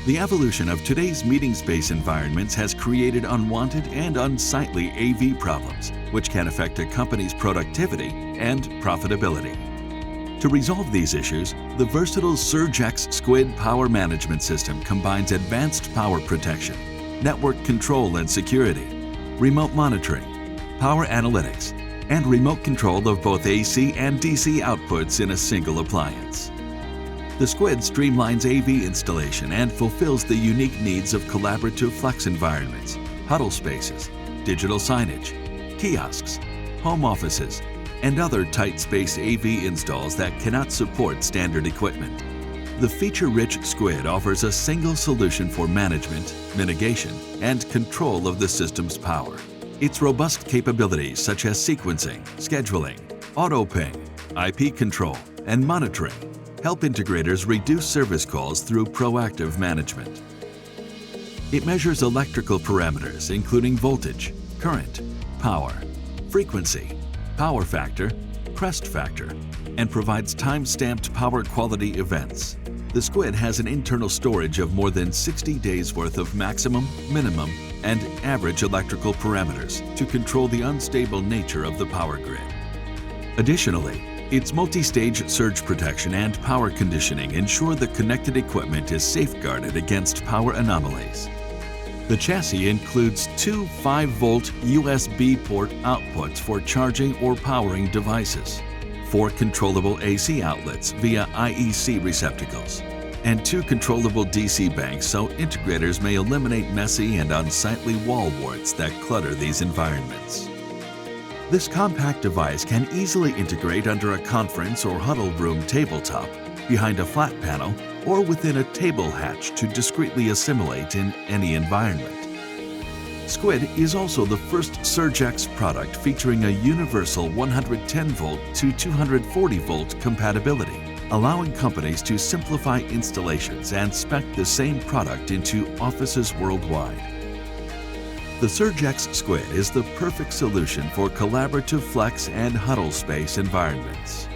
The evolution of today's meeting space environments has created unwanted and unsightly AV problems, which can affect a company's productivity and profitability. To resolve these issues, the versatile SurgeX SQUID power management system combines advanced power protection, network control and security, remote monitoring, power analytics, and remote control of both AC and DC outputs in a single appliance. The SQUID streamlines AV installation and fulfills the unique needs of collaborative flex environments, huddle spaces, digital signage, kiosks, home offices, and other tight space AV installs that cannot support standard equipment. The feature-rich SQUID offers a single solution for management, mitigation, and control of the system's power. Its robust capabilities such as sequencing, scheduling, auto-ping, IP control, and monitoring help integrators reduce service calls through proactive management. It measures electrical parameters including voltage, current, power, frequency, power factor, crest factor, and provides time-stamped power quality events. The SQUID has an internal storage of more than 60 days worth of maximum, minimum, and average electrical parameters to control the unstable nature of the power grid. Additionally, its multi-stage surge protection and power conditioning ensure the connected equipment is safeguarded against power anomalies. The chassis includes two 5-volt USB port outputs for charging or powering devices, 4 controllable AC outlets via IEC receptacles, and 2 controllable DC banks so integrators may eliminate messy and unsightly wall warts that clutter these environments. This compact device can easily integrate under a conference or huddle room tabletop, behind a flat panel, or within a table hatch to discreetly assimilate in any environment. SQUID is also the first SurgeX product featuring a universal 110-volt to 240-volt compatibility, allowing companies to simplify installations and spec the same product into offices worldwide. The SurgeX SQUID is the perfect solution for collaborative flex and huddle space environments.